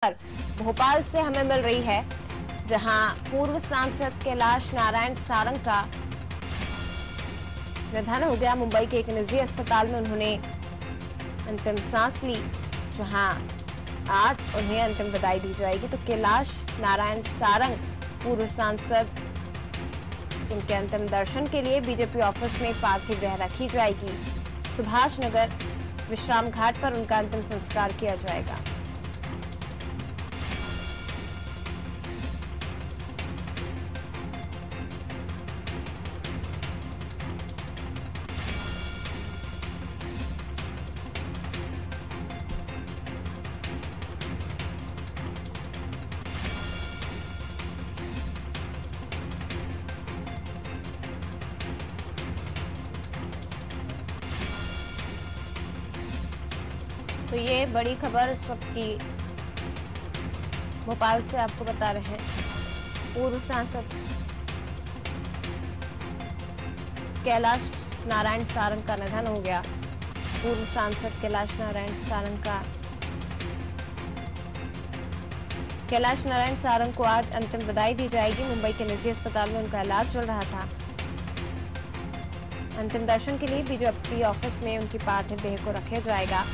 भोपाल से हमें मिल रही है, जहां पूर्व सांसद कैलाश नारायण सारंग का निधन हो गया। मुंबई के एक निजी अस्पताल में उन्होंने अंतिम सांस ली, जहां आज उन्हें अंतिम विदाई दी जाएगी। तो कैलाश नारायण सारंग पूर्व सांसद, जिनके अंतिम दर्शन के लिए बीजेपी ऑफिस में पार्थिव देह रखी जाएगी। सुभाष नगर विश्राम घाट पर उनका अंतिम संस्कार किया जाएगा। तो ये बड़ी खबर इस वक्त की भोपाल से आपको बता रहे हैं। पूर्व सांसद कैलाश नारायण सारंग का निधन हो गया। पूर्व सांसद कैलाश नारायण सारंग को आज अंतिम विदाई दी जाएगी। मुंबई के निजी अस्पताल में उनका इलाज चल रहा था। अंतिम दर्शन के लिए बीजेपी ऑफिस में उनकी पार्थिव देह को रखा जाएगा।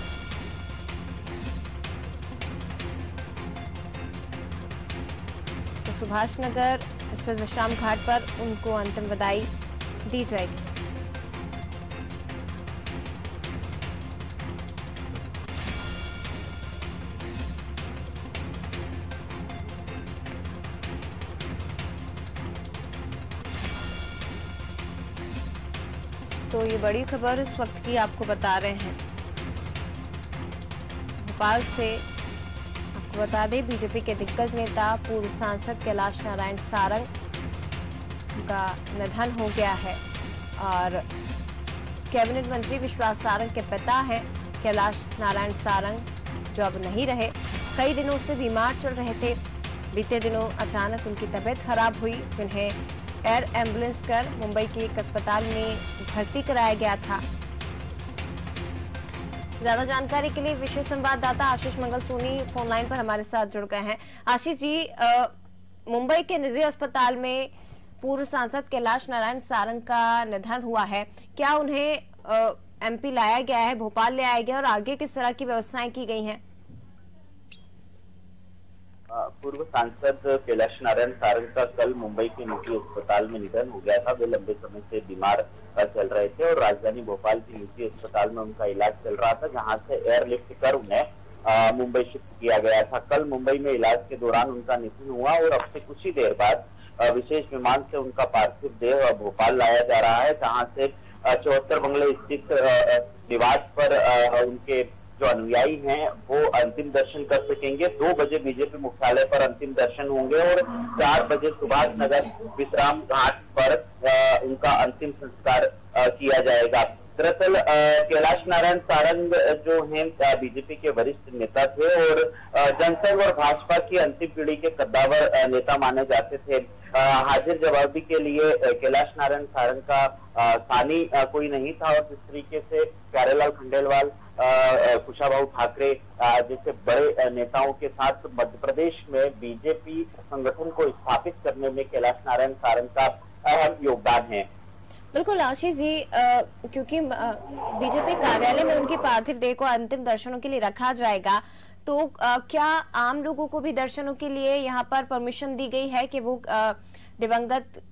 सुभाष नगर स्थित विश्राम घाट पर उनको अंतिम विदाई दी जाएगी। तो ये बड़ी खबर इस वक्त की आपको बता रहे हैं भोपाल से। बता दें, बीजेपी के दिग्गज नेता पूर्व सांसद कैलाश नारायण सारंग का निधन हो गया है और कैबिनेट मंत्री विश्वास सारंग के पिता हैं कैलाश नारायण सारंग, जो अब नहीं रहे। कई दिनों से बीमार चल रहे थे। बीते दिनों अचानक उनकी तबीयत खराब हुई, जिन्हें एयर एम्बुलेंस कर मुंबई के एक अस्पताल में भर्ती कराया गया था। ज्यादा जानकारी के लिए विशेष संवाददाता आशीष मंगल सोनी फोन लाइन पर हमारे साथ जुड़ गए हैं। आशीष जी, मुंबई के निजी अस्पताल में पूर्व सांसद कैलाश नारायण सारंग का निधन हुआ है। क्या उन्हें एमपी लाया गया है, भोपाल ले आया गया, और आगे किस तरह की व्यवस्थाएं की गई हैं? पूर्व सांसद कैलाश नारायण सारंग का कल मुंबई के निजी अस्पताल में निधन हो गया था। वे लंबे समय से बीमार चल रहे थे और राजधानी भोपाल के निजी अस्पताल में उनका इलाज चल रहा था, जहां से एयरलिफ्ट कर उन्हें मुंबई शिफ्ट किया गया था। कल मुंबई में इलाज के दौरान उनका निधन हुआ और अब से कुछ ही देर बाद विशेष विमान से उनका पार्थिव देह भोपाल लाया जा रहा है, जहां से 74 बंगले स्थित निवास पर उनके जो अनुयायी हैं वो अंतिम दर्शन कर सकेंगे। 2 बजे बीजेपी मुख्यालय पर अंतिम दर्शन होंगे और 4 बजे सुभाष नगर विश्राम घाट पर उनका अंतिम संस्कार किया जाएगा। दरअसल कैलाश नारायण सारंग जो हैं बीजेपी के वरिष्ठ नेता थे और जनसंघ और भाजपा की अंतिम पीढ़ी के कद्दावर नेता माने जाते थे। हाजिर जवाबी के लिए कैलाश नारायण सारंग का सानी कोई नहीं था और जिस तरीके से प्यारेलाल खंडेलवाल, कुशाभाऊ ठाकरे जैसे बड़े नेताओं के साथ मध्य प्रदेश में बीजेपी संगठन को स्थापित करने में कैलाश नारायण सारंग का अहम योगदान है। बिल्कुल आशीष जी, क्योंकि बीजेपी कार्यालय में उनकी पार्थिव देह को अंतिम दर्शनों के लिए रखा जाएगा, तो क्या आम लोगों को भी दर्शनों के लिए यहाँ पर परमिशन दी गई है कि वो दिवंगत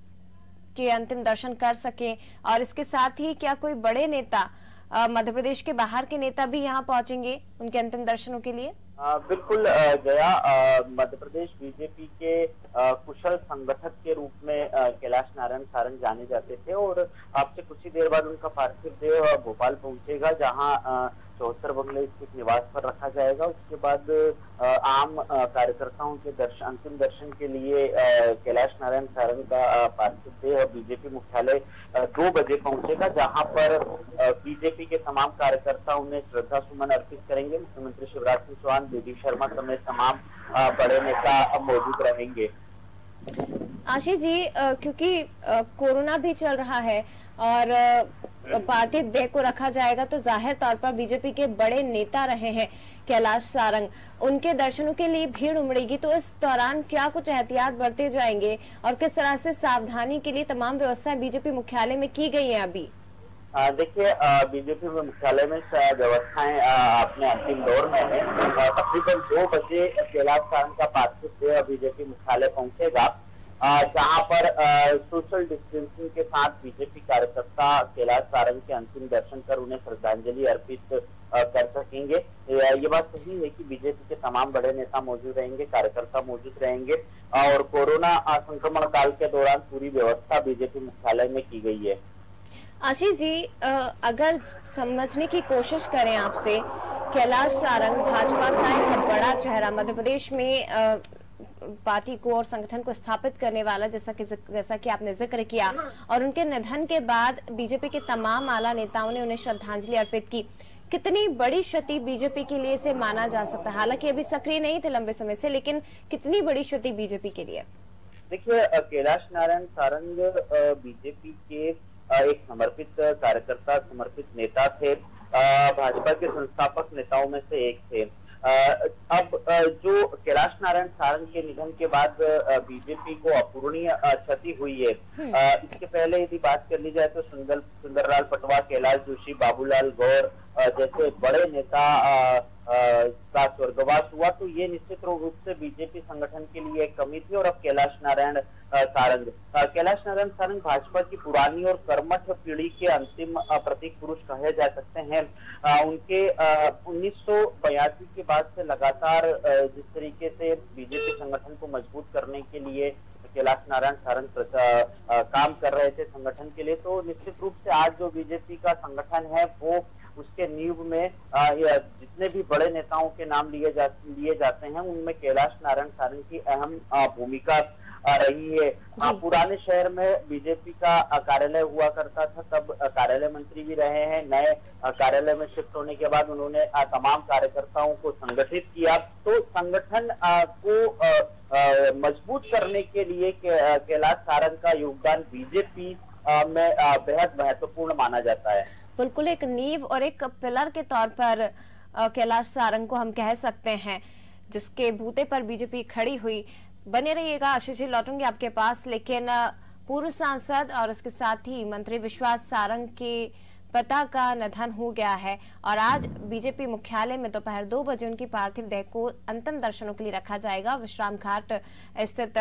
के अंतिम दर्शन कर सकें? और इसके साथ ही क्या कोई बड़े नेता, मध्य प्रदेश के बाहर के नेता भी यहाँ पहुंचेंगे उनके अंतिम दर्शनों के लिए? बिल्कुल जया, मध्य प्रदेश बीजेपी के कुशल संगठक के रूप में कैलाश नारायण सारंग जाने जाते थे और अब से कुछ ही देर बाद उनका पार्थिव देह भोपाल पहुंचेगा, जहां 74 बंगले स्थित निवास पर रखा जाएगा। उसके बाद आम कार्यकर्ताओं के अंतिम दर्शन के लिए कैलाश नारायण सारंग का पार्थिव देह बीजेपी मुख्यालय 2 बजे पहुंचेगा, जहां पर बीजेपी के तमाम कार्यकर्ता उन्हें श्रद्धा सुमन अर्पित करेंगे। मुख्यमंत्री शिवराज सिंह चौहान, बीडी शर्मा समेत तमाम बड़े नेता मौजूद रहेंगे। आशीष जी, क्योंकि कोरोना भी चल रहा है और पार्थिव देह को रखा जाएगा, तो जाहिर तौर पर बीजेपी के बड़े नेता रहे हैं कैलाश सारंग, उनके दर्शनों के लिए भीड़ उमड़ेगी। तो इस दौरान क्या कुछ एहतियात बरते जाएंगे और किस तरह से सावधानी के लिए तमाम व्यवस्थाएं बीजेपी मुख्यालय में की गई हैं अभी? देखिए, बीजेपी मुख्यालय में व्यवस्थाएं अपने अंतिम दौर में है। तकरीबन 2 बजे कैलाश सारंग का पार्थिव देह बीजेपी मुख्यालय पहुंचेगा, जहां पर सोशल डिस्टेंसिंग के साथ बीजेपी कार्यकर्ता कैलाश सारंग के अंतिम दर्शन कर उन्हें श्रद्धांजलि अर्पित कर सकेंगे। ये बात सही है कि बीजेपी के तमाम बड़े नेता मौजूद रहेंगे, कार्यकर्ता मौजूद रहेंगे और कोरोना संक्रमण काल के दौरान पूरी व्यवस्था बीजेपी मुख्यालय में की गई है। आशीष जी, अगर समझने की कोशिश करें आपसे, कैलाश सारंग भाजपा का एक बड़ा चेहरा, मध्य प्रदेश में पार्टी को और संगठन को स्थापित करने वाला, जैसा कि आपने जिक्र किया, और उनके निधन के बाद बीजेपी के तमाम आला नेताओं ने उन्हें श्रद्धांजलि अर्पित की। कितनी बड़ी क्षति बीजेपी के लिए इसे माना जा सकता है? हालांकि अभी सक्रिय नहीं थे लंबे समय से, लेकिन कितनी बड़ी क्षति बीजेपी के लिए? देखिए, कैलाश नारायण सारंग बीजेपी के एक समर्पित कार्यकर्ता, समर्पित नेता थे, भाजपा के संस्थापक नेताओं में से एक थे। अब जो कैलाश नारायण सारंग के निधन के बाद बीजेपी को अपूरणीय क्षति हुई है। इसके पहले यदि बात कर ली जाए तो सुंदरलाल पटवा, कैलाश जोशी, बाबूलाल गौर जैसे बड़े नेता का स्वर्गवास हुआ, तो ये निश्चित रूप से बीजेपी संगठन के लिए एक कमी थी। और अब कैलाश नारायण सारंग भाजपा की पुरानी और कर्मठ पीढ़ी के अंतिम प्रतीक पुरुष कहे जा सकते हैं। उनके 1982 के बाद से लगातार जिस तरीके से बीजेपी संगठन को मजबूत करने के लिए कैलाश नारायण सारंग काम कर रहे थे संगठन के लिए, तो निश्चित रूप से आज जो बीजेपी का संगठन है वो उसके नींव में जितने भी बड़े नेताओं के नाम लिए जाते हैं, उनमें कैलाश नारायण सारंग की अहम भूमिका रही है। पुराने शहर में बीजेपी का कार्यालय हुआ करता था, तब कार्यालय मंत्री भी रहे हैं। नए कार्यालय में शिफ्ट होने के बाद उन्होंने तमाम कार्यकर्ताओं को संगठित किया। तो संगठन को मजबूत करने के लिए कैलाश सारंग का योगदान बीजेपी में बेहद महत्वपूर्ण माना जाता है। बिल्कुल, एक नींव और एक पिलर के तौर पर कैलाश सारंग को हम कह सकते हैं, जिसके बूते पर बीजेपी खड़ी हुई। बने रहिएगा आशीष जी, लौटूंगी आपके पास। लेकिन पूर्व सांसद और उसके साथ ही मंत्री विश्वास सारंग के पिता का निधन हो गया है और आज बीजेपी मुख्यालय में दोपहर 2 बजे उनकी पार्थिव देह को अंतिम दर्शनों के लिए रखा जाएगा। विश्राम घाट स्थित